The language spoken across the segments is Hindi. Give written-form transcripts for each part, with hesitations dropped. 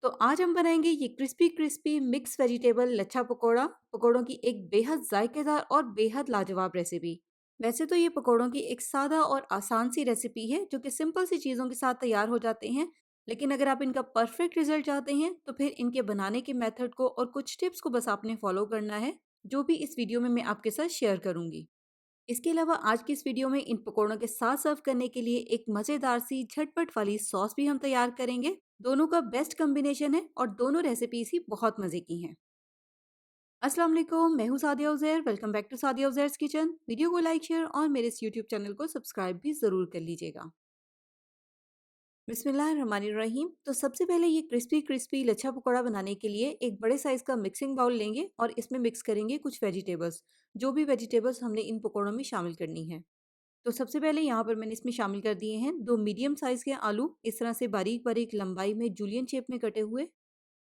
तो आज हम बनाएंगे ये क्रिस्पी क्रिस्पी मिक्स वेजिटेबल लच्छा पकोड़ा। पकोड़ों की एक बेहद जायकेदार और बेहद लाजवाब रेसिपी। वैसे तो ये पकोड़ों की एक सादा और आसान सी रेसिपी है जो कि सिंपल सी चीज़ों के साथ तैयार हो जाते हैं। लेकिन अगर आप इनका परफेक्ट रिजल्ट चाहते हैं तो फिर इनके बनाने के मेथड को और कुछ टिप्स को बस आपने फॉलो करना है, जो भी इस वीडियो में मैं आपके साथ शेयर करूंगी। इसके अलावा आज की इस वीडियो में इन पकोड़ों के साथ सर्व करने के लिए एक मज़ेदार सी झटपट वाली सॉस भी हम तैयार करेंगे। दोनों का बेस्ट कॉम्बिनेशन है और दोनों रेसिपीज ही बहुत मज़े की हैं। अस्सलाम वालेकुम, मैं हूँ Sadia Uzair. Welcome back to Sadia Uzair's kitchen. Video को लाइक शेयर और मेरे इस यूट्यूब चैनल को सब्सक्राइब भी ज़रूर कर लीजिएगा। बिस्मिल्लाहिर्रहमानिर्रहीम। तो सबसे पहले ये क्रिस्पी क्रिस्पी लच्छा पकौड़ा बनाने के लिए एक बड़े साइज़ का मिक्सिंग बाउल लेंगे और इसमें मिक्स करेंगे कुछ वेजिटेबल्स। जो भी वेजिटेबल्स हमने इन पकौड़ों में शामिल करनी है। तो सबसे पहले यहाँ पर मैंने इसमें शामिल कर दिए हैं 2 मीडियम साइज़ के आलू, इस तरह से बारीक-बारीक लंबाई में जूलियन शेप में कटे हुए।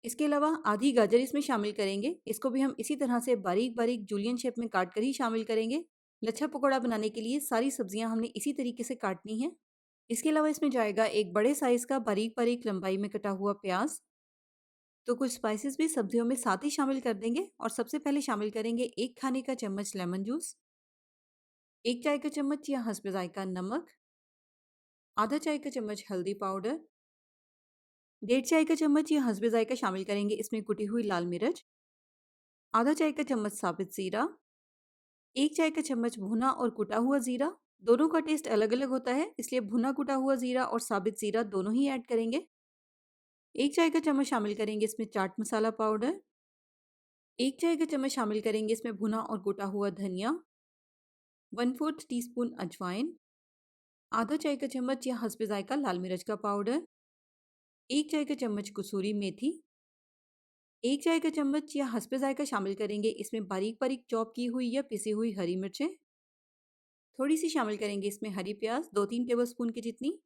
इसके अलावा आधी गाजर इसमें शामिल करेंगे। इसको भी हम इसी तरह से बारीक-बारीक जूलियन शेप में काट कर ही शामिल करेंगे। लच्छा पकोड़ा बनाने के लिए सारी सब्जियाँ हमने इसी तरीके से काटनी है। इसके अलावा इसमें जाएगा एक बड़े साइज़ का बारीक-बारीक लंबाई में कटा हुआ प्याज़। तो कुछ स्पाइसेस भी सब्जियों में साथ ही शामिल कर देंगे और सबसे पहले शामिल करेंगे 1 खाने का चम्मच लेमन जूस, 1 चाय का चम्मच या हस्ब ज़ायक़ा नमक, आधा चाय का चम्मच हल्दी पाउडर, 1.5 चाय का चम्मच या हस्ब ज़ायक़ा शामिल करेंगे इसमें कुटी हुई लाल मिर्च, आधा चाय का चम्मच साबित ज़ीरा, 1 चाय का चम्मच भुना और कुटा हुआ ज़ीरा। दोनों का टेस्ट अलग-अलग होता है, इसलिए भुना कुटा हुआ ज़ीरा और साबित ज़ीरा दोनों ही ऐड करेंगे। 1 चाय का चम्मच शामिल करेंगे इसमें चाट मसाला पाउडर, 1 चाय का चम्मच शामिल करेंगे इसमें भुना और कुटा हुआ धनिया, 1/4 टीस्पून अजवाइन, आधा चाय का चम्मच या हस्ब ज़ायक़ा लाल मिर्च का पाउडर, 1 चाय का चम्मच कसूरी मेथी, 1 चाय का चम्मच या हस्ब ज़ायक़ा शामिल करेंगे इसमें बारीक-बारीक चॉप की हुई या पिसी हुई हरी मिर्चें, थोड़ी-सी शामिल करेंगे इसमें हरी प्याज़ 2-3 टेबलस्पून की जितनी,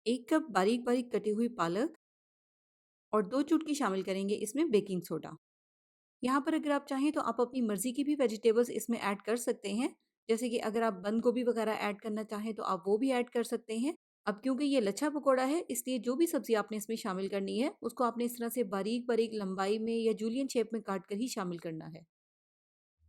1 कप बारीक-बारीक कटी हुई पालक और 2 चुटकी शामिल करेंगे इसमें बेकिंग सोडा। यहाँ पर अगर आप चाहें तो आप अपनी मर्ज़ी की भी वेजिटेबल्स इसमें ऐड कर सकते हैं। जैसे कि अगर आप बंद गोभी वगैरह ऐड करना चाहें तो आप वो भी ऐड कर सकते हैं। अब क्योंकि ये लच्छा पकोड़ा है, इसलिए जो भी सब्ज़ी आपने इसमें शामिल करनी है उसको आपने इस तरह से बारीक-बारीक लंबाई में या जूलियन शेप में काट कर ही शामिल करना है।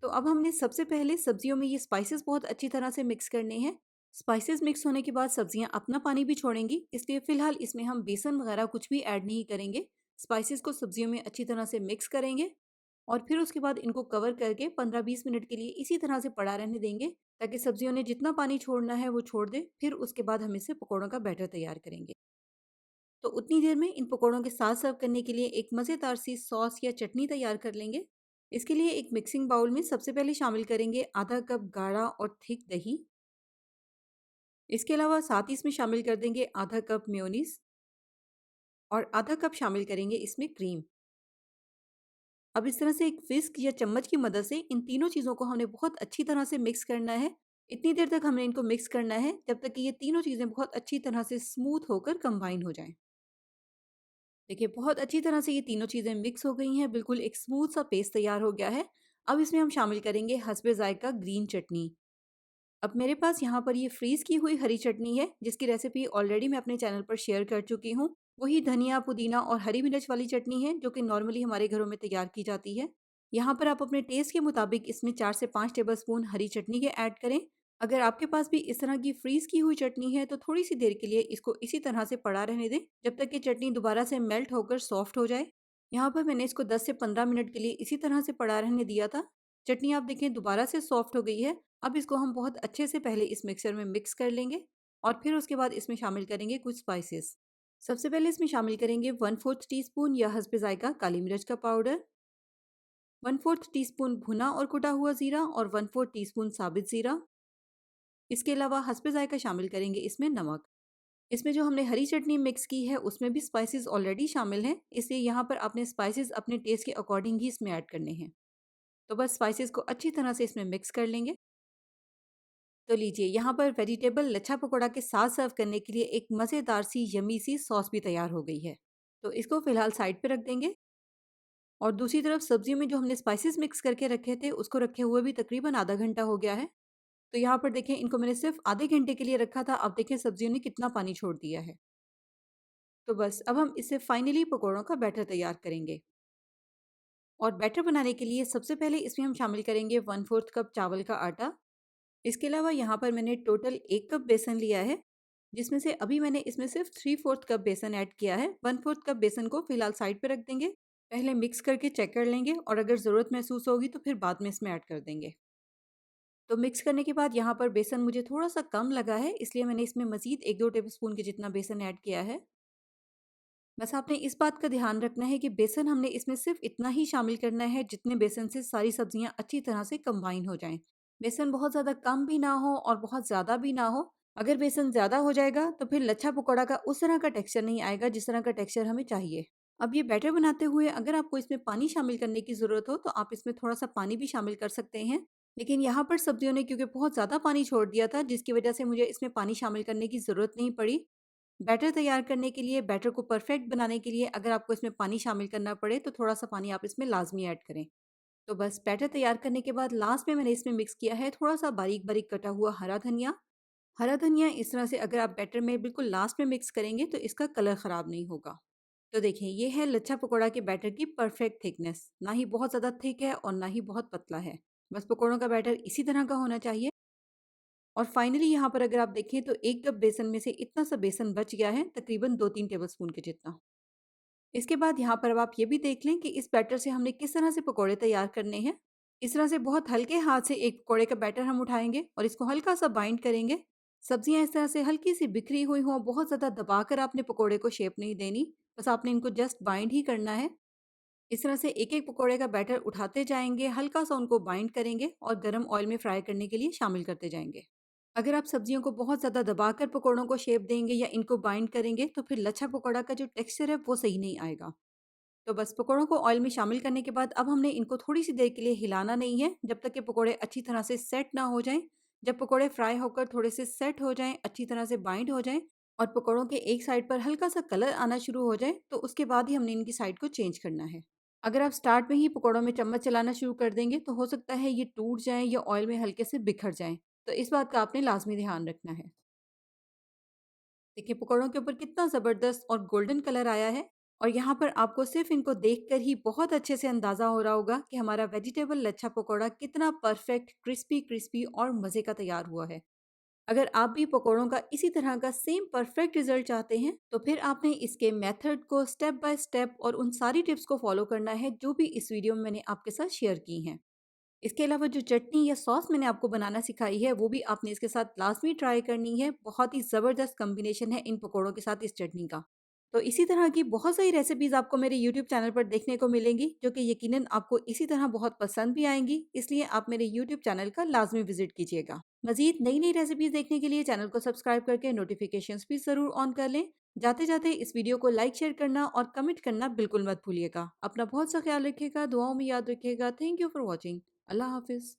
तो अब हमने सबसे पहले सब्जियों में ये स्पाइसेस बहुत अच्छी तरह से मिक्स करने हैं। स्पाइसेस मिक्स होने के बाद सब्जियां अपना पानी भी छोड़ेंगी, इसलिए फ़िलहाल इसमें हम बेसन वगैरह कुछ भी ऐड नहीं करेंगे। स्पाइसेस को सब्जियों में अच्छी तरह से मिक्स करेंगे और फिर उसके बाद इनको कवर करके 15-20 मिनट के लिए इसी तरह से पड़ा रहने देंगे, ताकि सब्जियों ने जितना पानी छोड़ना है वो छोड़ दे। फिर उसके बाद हम इससे पकौड़ों का बैटर तैयार करेंगे। तो उतनी देर में इन पकौड़ों के साथ सर्व करने के लिए एक मज़ेदार सी सॉस या चटनी तैयार कर लेंगे। इसके लिए एक मिक्सिंग बाउल में सबसे पहले शामिल करेंगे आधा कप गाढ़ा और थिक दही। इसके अलावा साथ ही इसमें शामिल कर देंगे आधा कप मेयोनीज और आधा कप शामिल करेंगे इसमें क्रीम। अब इस तरह से एक विस्क या चम्मच की मदद से इन तीनों चीज़ों को हमने बहुत अच्छी तरह से मिक्स करना है। इतनी देर तक हमने इनको मिक्स करना है जब तक कि ये तीनों चीज़ें बहुत अच्छी तरह से स्मूथ होकर कंबाइन हो जाएं। देखिए बहुत अच्छी तरह से ये तीनों चीज़ें मिक्स हो गई हैं, बिल्कुल एक स्मूथ सा पेस्ट तैयार हो गया है। अब इसमें हम शामिल करेंगे हस्बे ज़ायक़ा ग्रीन चटनी। अब मेरे पास यहाँ पर ये फ्रीज़ की हुई हरी चटनी है, जिसकी रेसिपी ऑलरेडी मैं अपने चैनल पर शेयर कर चुकी हूँ। वही धनिया, पुदीना और हरी मिर्च वाली चटनी है, जो कि नॉर्मली हमारे घरों में तैयार की जाती है। यहाँ पर आप अपने टेस्ट के मुताबिक इसमें 4 से 5 टेबलस्पून हरी चटनी के ऐड करें। अगर आपके पास भी इस तरह की फ्रीज़ की हुई चटनी है, तो थोड़ी-सी देर के लिए इसको इसी तरह से पड़ा रहने दें, जब तक कि चटनी दोबारा से मेल्ट होकर सॉफ्ट हो जाए। यहाँ पर मैंने इसको 10 से 15 मिनट के लिए इसी तरह से पड़ा रहने दिया था। चटनी आप देखें दोबारा से सॉफ्ट हो गई है। अब इसको हम बहुत अच्छे से पहले इस मिक्सर में मिक्स कर लेंगे और फिर उसके बाद इसमें शामिल करेंगे कुछ स्पाइसेस। सबसे पहले इसमें शामिल करेंगे 1/4 टीस्पून या हस्ब ज़ायक़ा काली मिर्च का पाउडर, 1/4 टीस्पून भुना और कुटा हुआ ज़ीरा और 1/4 टीस्पून साबित ज़ीरा। इसके अलावा हस्ब ज़ायक़ा शामिल करेंगे इसमें नमक। इसमें जो हमने हरी चटनी मिक्स की है उसमें भी स्पाइसेस ऑलरेडी शामिल हैं, इसलिए यहाँ पर आपने स्पाइसेस अपने टेस्ट के अकॉर्डिंग ही इसमें ऐड करने हैं। तो बस स्पाइसेस को अच्छी तरह से इसमें मिक्स कर लेंगे। तो लीजिए यहाँ पर वेजिटेबल लच्छा पकोड़ा के साथ सर्व करने के लिए एक मज़ेदार सी यमी सी सॉस भी तैयार हो गई है। तो इसको फ़िलहाल साइड पे रख देंगे और दूसरी तरफ सब्जियों में जो हमने स्पाइसेस मिक्स करके रखे थे उसको रखे हुए भी तकरीबन आधा घंटा हो गया है। तो यहाँ पर देखें इनको मैंने सिर्फ आधे घंटे के लिए रखा था, अब देखें सब्जियों ने कितना पानी छोड़ दिया है। तो बस अब हम इससे फाइनली पकौड़ों का बैटर तैयार करेंगे। और बैटर बनाने के लिए सबसे पहले इसमें हम शामिल करेंगे 1/4 कप चावल का आटा। इसके अलावा यहाँ पर मैंने टोटल 1 कप बेसन लिया है, जिसमें से अभी मैंने इसमें सिर्फ 3/4 कप बेसन ऐड किया है। 1/4 कप बेसन को फिलहाल साइड पे रख देंगे। पहले मिक्स करके चेक कर लेंगे और अगर ज़रूरत महसूस होगी तो फिर बाद में इसमें ऐड कर देंगे। तो मिक्स करने के बाद यहाँ पर बेसन मुझे थोड़ा सा कम लगा है, इसलिए मैंने इसमें मज़ीद 1-2 टेबलस्पून के जितना बेसन ऐड किया है। बस आपने इस बात का ध्यान रखना है कि बेसन हमने इसमें सिर्फ इतना ही शामिल करना है जितने बेसन से सारी सब्जियां अच्छी तरह से कंबाइन हो जाएं। बेसन बहुत ज़्यादा कम भी ना हो और बहुत ज़्यादा भी ना हो। अगर बेसन ज़्यादा हो जाएगा तो फिर लच्छा पकौड़ा का उस तरह का टेक्सचर नहीं आएगा जिस तरह का टेक्सचर हमें चाहिए। अब ये बैटर बनाते हुए अगर आपको इसमें पानी शामिल करने की ज़रूरत हो तो आप इसमें थोड़ा सा पानी भी शामिल कर सकते हैं। लेकिन यहाँ पर सब्जियों ने क्योंकि बहुत ज़्यादा पानी छोड़ दिया था, जिसकी वजह से मुझे इसमें पानी शामिल करने की ज़रूरत नहीं पड़ी। बैटर तैयार करने के लिए, बैटर को परफेक्ट बनाने के लिए अगर आपको इसमें पानी शामिल करना पड़े तो थोड़ा-सा पानी आप इसमें लाज़मी ऐड करें। तो बस बैटर तैयार करने के बाद लास्ट में मैंने इसमें मिक्स किया है थोड़ा-सा बारीक-बारीक कटा हुआ हरा धनिया। हरा धनिया इस तरह से अगर आप बैटर में बिल्कुल लास्ट में मिक्स करेंगे तो इसका कलर ख़राब नहीं होगा। तो देखिए ये है लच्छा पकौड़ा के बैटर की परफेक्ट थिकनेस। ना ही बहुत ज़्यादा थिक है और ना ही बहुत पतला है। बस पकौड़ों का बैटर इसी तरह का होना चाहिए। और फाइनली यहाँ पर अगर आप देखें तो 1 कप बेसन में से इतना सा बेसन बच गया है, तकरीबन 2-3 टेबलस्पून के जितना। इसके बाद यहाँ पर अब आप ये भी देख लें कि इस बैटर से हमने किस तरह से पकोड़े तैयार करने हैं। इस तरह से बहुत हल्के हाथ से एक पकोड़े का बैटर हम उठाएँगे और इसको हल्का-सा बाइंड करेंगे। सब्जियाँ इस तरह से हल्की-सी बिखरी हुई हों, बहुत ज़्यादा दबाकर आपने पकोड़े को शेप नहीं देनी, बस आपने इनको जस्ट बाइंड ही करना है। इस तरह से एक-एक पकोड़े का बैटर उठाते जाएँगे, हल्का-सा उनको बाइंड करेंगे और गरम ऑयल में फ्राई करने के लिए शामिल करते जाएँगे। अगर आप सब्जियों को बहुत ज़्यादा दबाकर पकोड़ों को शेप देंगे या इनको बाइंड करेंगे तो फिर लच्छा पकोड़ा का जो टेक्सचर है वो सही नहीं आएगा। तो बस पकोड़ों को ऑयल में शामिल करने के बाद अब हमने इनको थोड़ी सी देर के लिए हिलाना नहीं है, जब तक कि पकोड़े अच्छी तरह से सेट ना हो जाएं। जब पकोड़े फ्राई होकर थोड़े से सेट हो जाएं, अच्छी तरह से बाइंड हो जाएं और पकोड़ों के एक साइड पर हल्का सा कलर आना शुरू हो जाए तो उसके बाद ही हमने इनकी साइड को चेंज करना है। अगर आप स्टार्ट में ही पकोड़ों में चम्मच चलाना शुरू कर देंगे तो हो सकता है ये टूट जाएं या ऑयल में हल्के से बिखर जाएं। तो इस बात का आपने लाजमी ध्यान रखना है। देखिए पकौड़ों के ऊपर कितना ज़बरदस्त और गोल्डन कलर आया है। और यहाँ पर आपको सिर्फ इनको देखकर ही बहुत अच्छे से अंदाज़ा हो रहा होगा कि हमारा वेजिटेबल लच्छा पकौड़ा कितना परफेक्ट क्रिस्पी क्रिस्पी और मज़े का तैयार हुआ है। अगर आप भी पकौड़ों का इसी तरह का सेम परफेक्ट रिजल्ट चाहते हैं तो फिर आपने इसके मेथड को स्टेप बाय स्टेप और उन सारी टिप्स को फॉलो करना है जो भी इस वीडियो में मैंने आपके साथ शेयर की हैं। इसके अलावा जो चटनी या सॉस मैंने आपको बनाना सिखाई है वो भी आपने इसके साथ लाज़मी ट्राई करनी है। बहुत ही ज़बरदस्त कॉम्बिनेशन है इन पकौड़ों के साथ इस चटनी का। तो इसी तरह की बहुत सारी रेसिपीज़ आपको मेरे यूट्यूब चैनल पर देखने को मिलेंगी जो कि यकीनन आपको इसी तरह बहुत पसंद भी आएँगी। इसलिए आप मेरे यूट्यूब चैनल का लाज़मी विज़िट कीजिएगा। मज़ीद नई-नई रेसिपीज़ देखने के लिए चैनल को सब्सक्राइब करके नोटिफ़िकेशंस भी ज़रूर ऑन कर लें। जाते-जाते इस वीडियो को लाइक, शेयर करना और कमेंट करना बिल्कुल मत भूलिएगा। अपना बहुत सा ख्याल रखिएगा, दुआओं में याद रखिएगा। Thank you for watching. Allah हाफ़िज़।